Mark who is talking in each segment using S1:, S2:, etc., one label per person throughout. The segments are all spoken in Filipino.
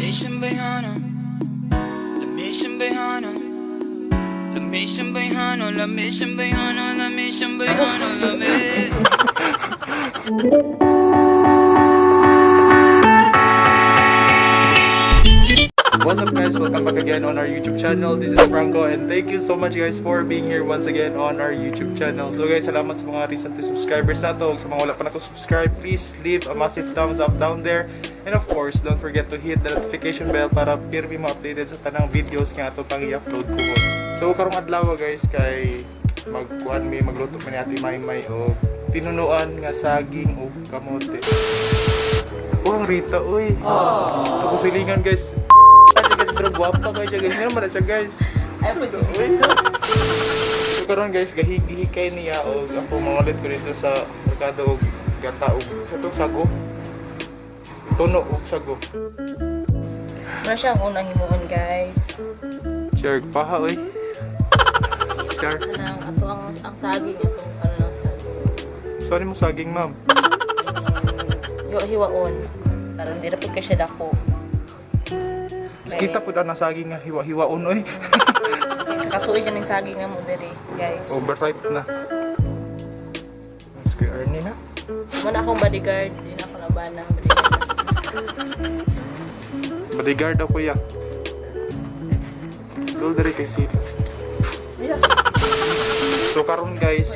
S1: Lamisang bayhano, lamisang bayhano, lamisang bayhano, lamisang bayhano, lamisang bayhano, lami.
S2: What's up guys, welcome back again on our YouTube channel. This is Franco and thank you so much guys for being here once again on our YouTube channel. So guys, salamat sa mga recent subscribers na to. Sa mga wala pa nakasubscribe, please leave a massive thumbs up down there. And of course, don't forget to hit the notification bell para pirmi mo updated sa tanang videos nga ito pang i-upload ko. So karong adlaw guys, kay magluto man ni Ate Maymay o tinunuan nga saging o kamote. Oh, ang Rita, uy. Tapos silingan guys. Pero guwapa kayo siya guys. Ngayon man na siya guys. So karon guys, gahigihikay niya o ako mamalit ko dito sa merkado o gata o sa itong sago. Tuno o sago.
S3: Ano siya ang unang himuon guys?
S2: Char, paha oy. Char.
S3: Anang ato ang saging atong ano lang saging.
S2: Sorry mo saging ma'am.
S3: Hiwaon. Karon di ra pud kay siya dako.
S2: Kita po na saging nga hiwa-hiwaon oy.
S3: Sa katuig ng saging nga mo diri guys.
S2: Overripe na. Square Ernie na.
S3: Muna akong bodyguard, di na ako labanang bodyguard.
S2: Bodyguard ako ya. Go diri kay Siri.
S3: Yeah.
S2: So karon guys,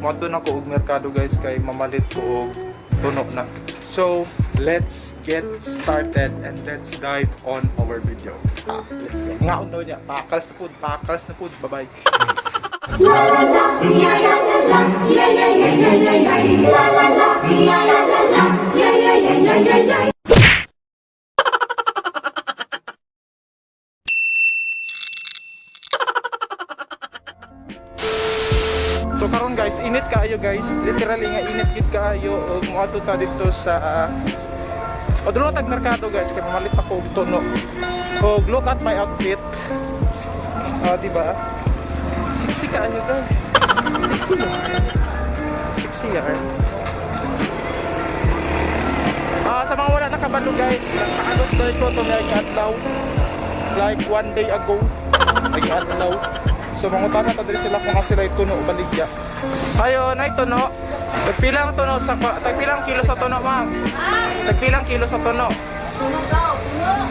S2: moadto na ko og merkado guys kay mamalit ko og tuno na. So let's get started and let's dive on our video. Let's go. Ngaon daw niya, pakals na food, bye-bye. So karon guys, init kaayo guys. Literally nga init gid kaayo og moadto ta dito sa Odro tag merkado guys, kay mamalit ako og tuno. Og look at my outfit. Diba? Sexy kaayo guys. Sexy. Sexy yan. Sa mga wala nakabalo guys, nakaanot dahil ko to may adlaw. Like one day ago. Nag-adlaw. So mga utana ta diri sila kung sila tuno o baligya. Ayo, nay tuno. Tagpilang tuno sa tagpilang kilo sa tuno, ma'am? Tagpilang kilo sa tuno?
S3: Tuno daw, tuno.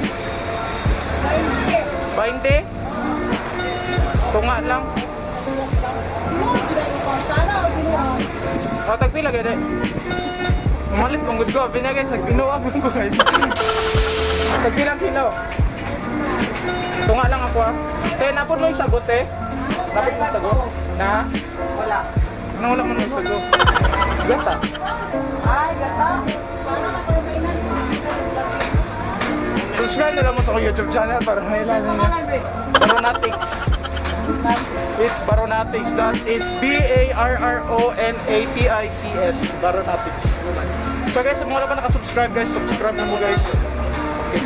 S2: 20. 20? Tunga lang. Tagpila gede. Umalit mong gusto ko. Binya guys, nagbinuwag ko guys. Tagpilang kilo. Tunga lang ako Kaya napon mo yung sagot Napon mo yung sagot? Na?
S3: Wala.
S2: Anong wala mo yung sagot? Gata?
S3: Ay, gata.
S2: Subscribe nila mo sa YouTube channel para may ilan niya. Baronatics. It's Baronatics. That is B-A-R-R-O-N-A-T-I-C-S. Baronatics. So guys, sa mga wala pa nakasubscribe guys, subscribe na mo guys. Okay.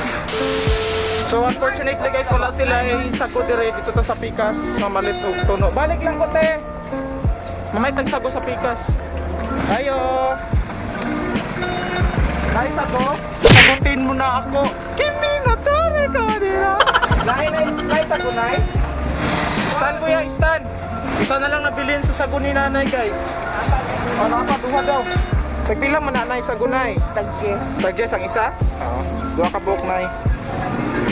S2: So unfortunately guys, wala sila sago dire dito sa Pikas, mamalit og tuno. Balik lang ko te. Mamay tagsago sa Pikas. Ayo. Ay sago. Sagutin mo na ako. Kimi na tare ka dira. Lain sago nay. Stand kuya, stand. Isa na lang nabilin sa sago ni nanay guys. Ano pa duha daw. Tagpila man nanay sago nay.
S3: Tagje.
S2: Tagje sang isa? Oo. Duha ka buok nay.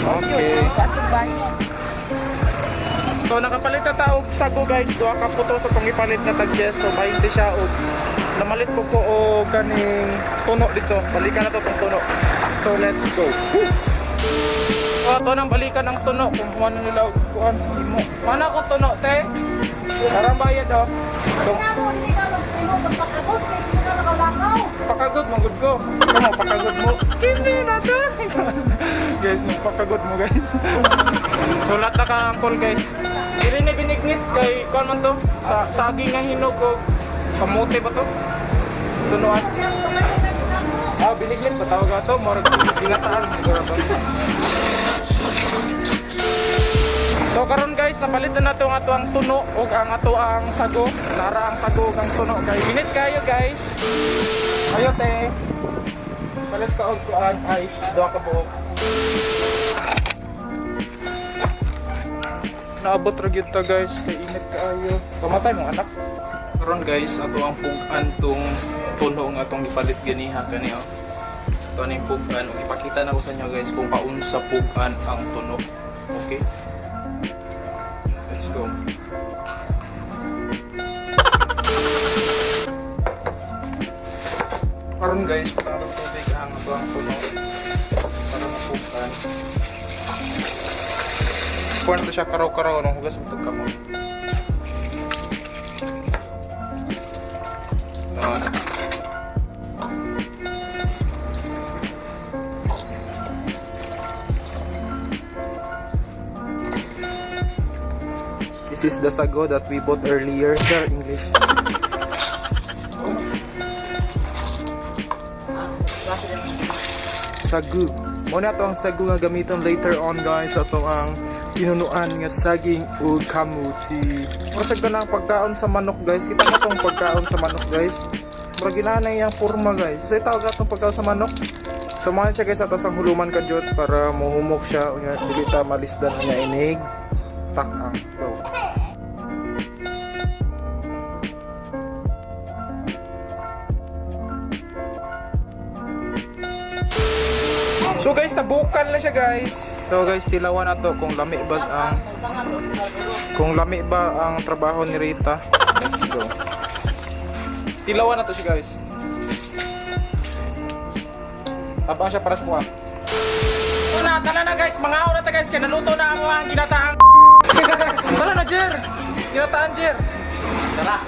S2: Okay. So nakapalit na ta og sago guys, duha ka puto sa tong ipalit na tagjes. So 20 siya og namalit ko og kaning tuno dito. Balikan na to tong tuno. So let's go. To nang balikan ng tuno kung ano nila og kuan imo. Mana ko tuno te? Karang bayad oh. So, pakagod mo gud ko. Kamo pakagod mo. Kimi na to. Guys, pakagod mo guys. Sulat na ka angkol guys. Dili ni binignit kay kuan man to. Saging nga hinog og kamote ba to? Tunuan. Binignit ba tawag ato? Murag ginataan siguro ba. So karon guys, napalitan na itong ato ang tuno o ang ato ang sago. Nara ang sago ang tuno. Kay init kayo guys. Ayo te. Palit ka og kuan ice, duha ka buok. Naabot ra gyud ta guys, kay init kaayo. Pamatay mo anak. Karon guys, ato ang pugan tong tulo nga atong ipalit ganiha kani oh. Ito na yung pugan. Ipakita na ko sa inyo guys kung paunsa pugan ang tunog. Okay? Let's go. Karon guys, patang tubig ang ito ang tunog para mapugan. Kung ito siya karaw-karaw, nung hugas mo ito kamot. This is the sago that we bought earlier. Share English. Sagu. Muna ito ang sagu nga gamiton later on guys. Ito ang pinunuan nga saging ug kamuti. Masag ka na ang pagkaon sa manok guys. Kita mo itong pagkaon sa manok guys. Mura ginanay ang forma guys. So itawag itong pagkaon sa manok. Samahan siya guys atas ang huluman kadyot para muhumok siya. Dili ta malisdan niya inig. Tak-ang daw. So guys, nabukan na siya guys. So guys, tilawan na to kung lami ba ang trabaho ni Rita. Let's go. Tilawan na to siya guys. Abang siya para sa buwan. Una, tala na guys, mga oras na guys, kaya naluto na ang mga ginataang tala na Jer. Ginataan Jer. Tara.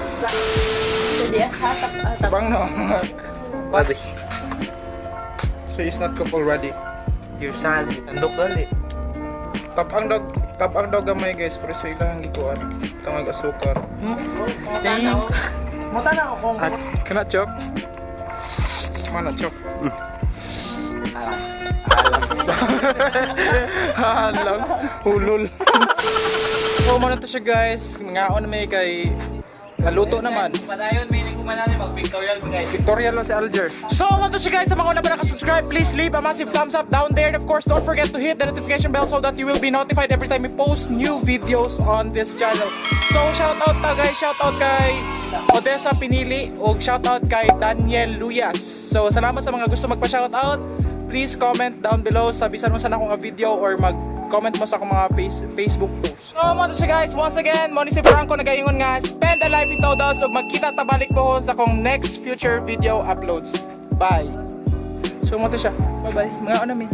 S3: Jadi hatap.
S2: Bang no. Ready. So it's not cooked already.
S4: You're sad. Tandok gali.
S2: Tapang daw gamay guys, pero sa ilang gikuan. Tangag asukar.
S4: Mata na ako kung
S2: At kana chok. Mana chok. Alam. Hulol. So mo na to siya guys. Ngaon may kay naluto naman.
S4: padayon, may kumanan mag-pictorial mo guys.
S2: Victoria lang si Alger. So, mo to siya guys. Sa mga una pa nakasubscribe, please leave a massive thumbs up down there. And of course, don't forget to hit the notification bell so that you will be notified every time we post new videos on this channel. So, shout out ta guys. Shout out kay Odessa Pinili o shout out kay Daniel Luyas. So, salamat sa mga gusto magpa-shout out. Please comment down below. Sabisan mo sana akong video or mag-comment mo sa akong mga Facebook posts. So, mo to siya guys. Once again, mo ni si Franco nagaingon nga spend a life ito daw. So, magkita tabalik po sa akong next future video uploads. Bye! So, mo to siya. Bye-bye. Mga anami.